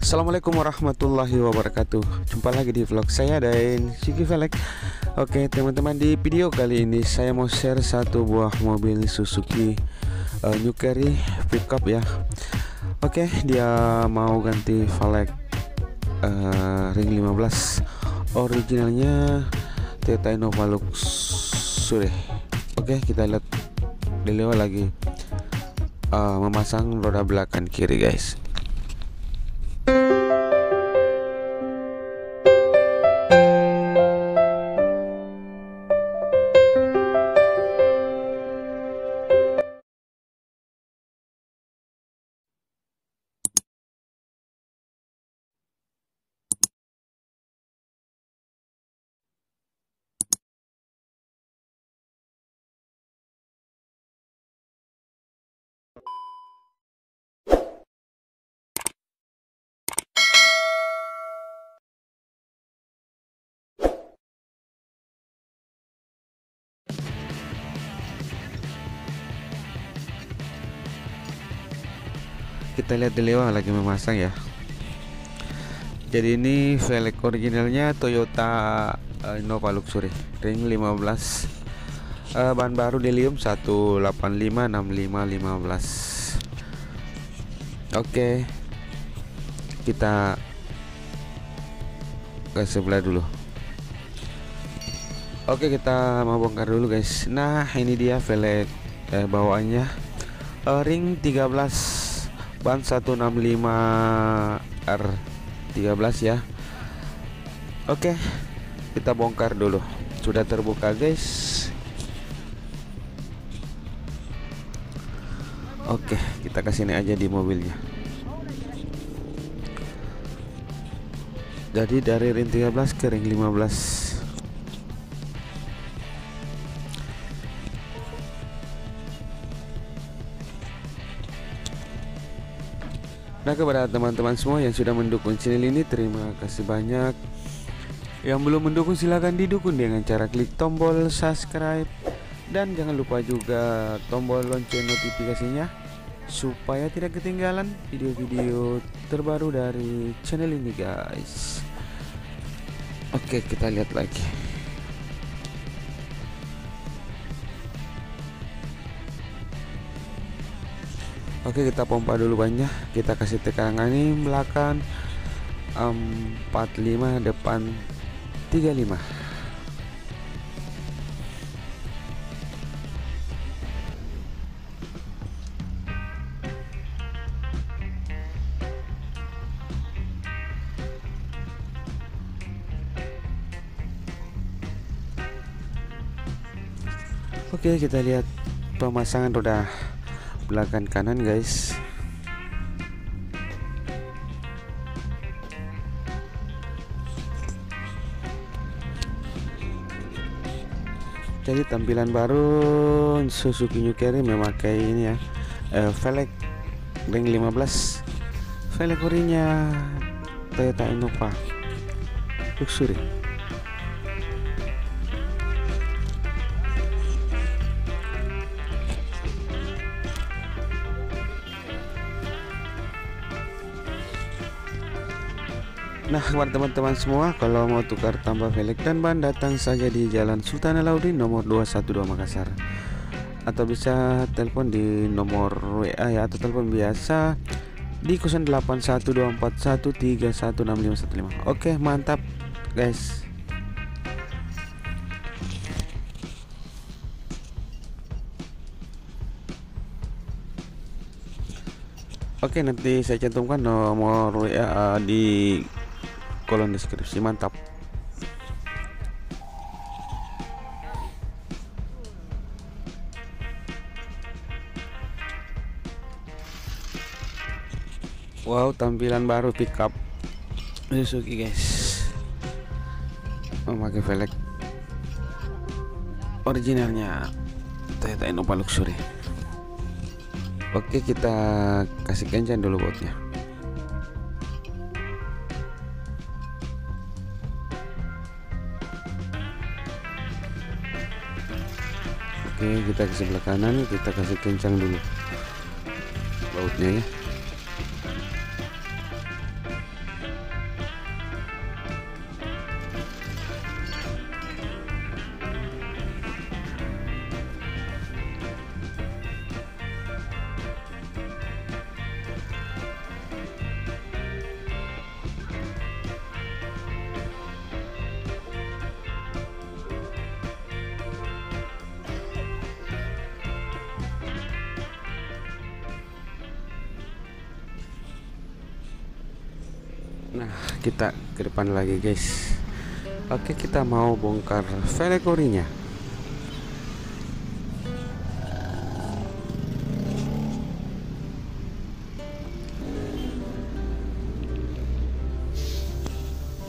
Assalamualaikum warahmatullahi wabarakatuh. Jumpa lagi di vlog saya dan Siki Velek. Oke teman-teman, di video kali ini saya mau share satu buah mobil Suzuki New Carry pickup ya. Oke, dia mau ganti velg ring 15. Originalnya Toyota Innova Luxury. Oke, kita lihat beliau lagi memasang roda belakang kiri guys. Kita lihat beliau lagi memasang ya. Jadi ini velg originalnya Toyota Innova Luxury ring 15, bahan baru Delium 1856515. Oke, kita ke sebelah dulu. Oke, kita mau bongkar dulu guys. Nah, ini dia velg bawaannya ring 13, ban 165R13 ya. Oke, kita bongkar dulu. Sudah terbuka guys. Oke, kita kasih ini aja di mobilnya. Jadi dari ring 13 ke ring 15. Nah, kepada teman-teman semua yang sudah mendukung channel ini, terima kasih banyak. Yang belum mendukung silahkan didukung dengan cara klik tombol subscribe. Dan jangan lupa juga tombol lonceng notifikasinya, supaya tidak ketinggalan video-video terbaru dari channel ini guys. Oke, kita lihat lagi. Oke, kita pompa dulu bannya. Kita kasih tekanan ini belakang 45, depan 35. Oke, kita lihat pemasangan roda belakang kanan guys. Jadi tampilan baru Suzuki New Carry memakai ini ya, velg ring 15, velg orinya Toyota Innova Luxury. Nah, buat teman-teman semua, kalau mau tukar tambah velg dan ban, datang saja di Jalan Sultan Alauddin nomor 212 Makassar, atau bisa telepon di nomor WA ya, atau telepon biasa di 081241316515. Oke, mantap guys. Oke, nanti saya cantumkan nomor WA di kolom deskripsi. Mantap. Wow, tampilan baru pickup Suzuki guys, memakai velg originalnya Toyota Innova Luxury. Oke, kita kasih kencang dulu bautnya. Oke, kita ke sebelah kanan, kita kasih kencang dulu bautnya ya. Nah, kita ke depan lagi guys. Oke, kita mau bongkar velg orinya.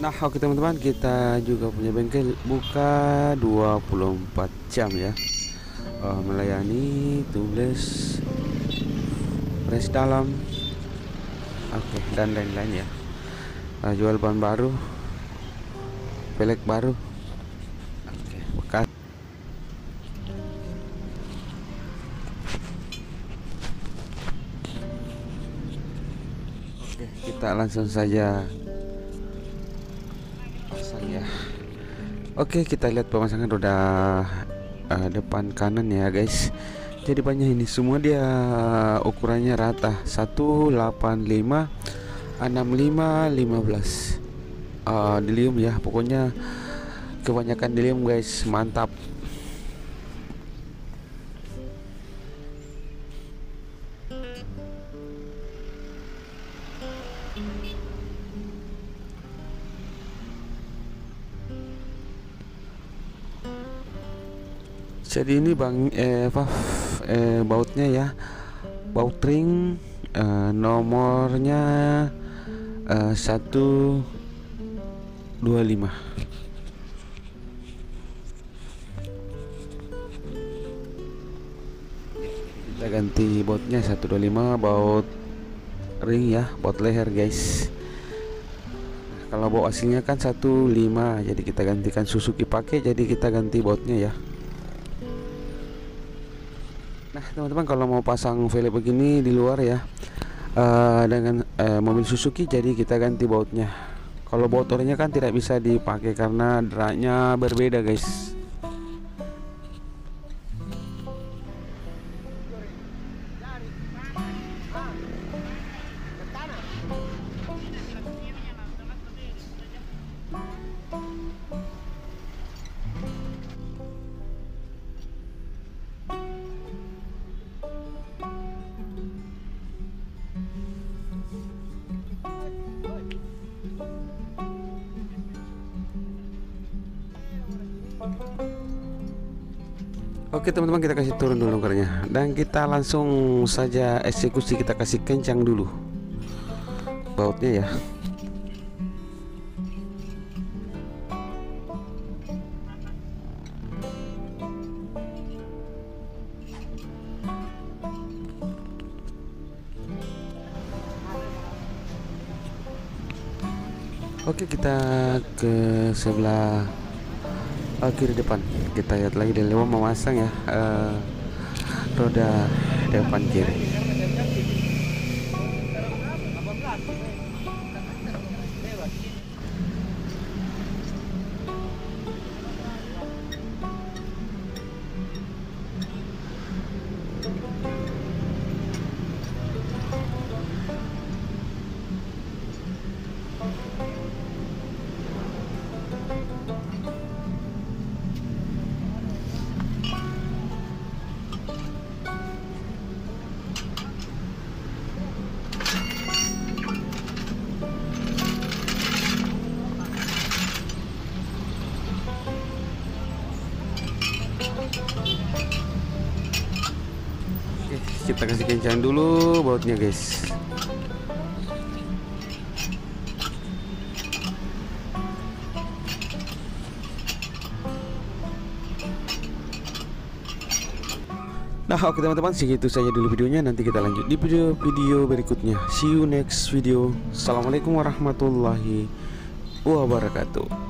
Nah, oke teman-teman, kita juga punya bengkel buka 24 jam ya. Melayani tubles, press dalam, oke, dan lain-lain ya. Jual bahan baru, velg baru, oke, bekas. Oke, kita langsung saja pasang ya. Oke, kita lihat pemasangan roda depan kanan ya guys. Jadi banyak ini semua dia ukurannya rata 185 65 15 dilium ya, pokoknya kebanyakan dilium guys, mantap. Jadi ini bautnya ya, baut ring, nomornya 125. Kita ganti bautnya 125, baut ring ya, baut leher guys. Kalau baut aslinya kan 15, jadi kita gantikan Suzuki pakai, jadi kita ganti bautnya ya. Nah teman-teman, kalau mau pasang velg begini di luar ya, dengan mobil Suzuki, jadi kita ganti bautnya. Kalau baut orinya kan tidak bisa dipakai karena draknya berbeda guys. Oke teman-teman, kita kasih turun dulu longgarnya dan kita langsung saja eksekusi. Kita kasih kencang dulu bautnya ya. Oke, kita ke sebelah kiri depan. Kita lihat lagi dari luar memasang ya, roda depan kiri. Kita kasih kencang dulu bautnya guys. Nah oke teman-teman, segitu saja dulu videonya. Nanti kita lanjut di video berikutnya. See you next video. Assalamualaikum warahmatullahi wabarakatuh.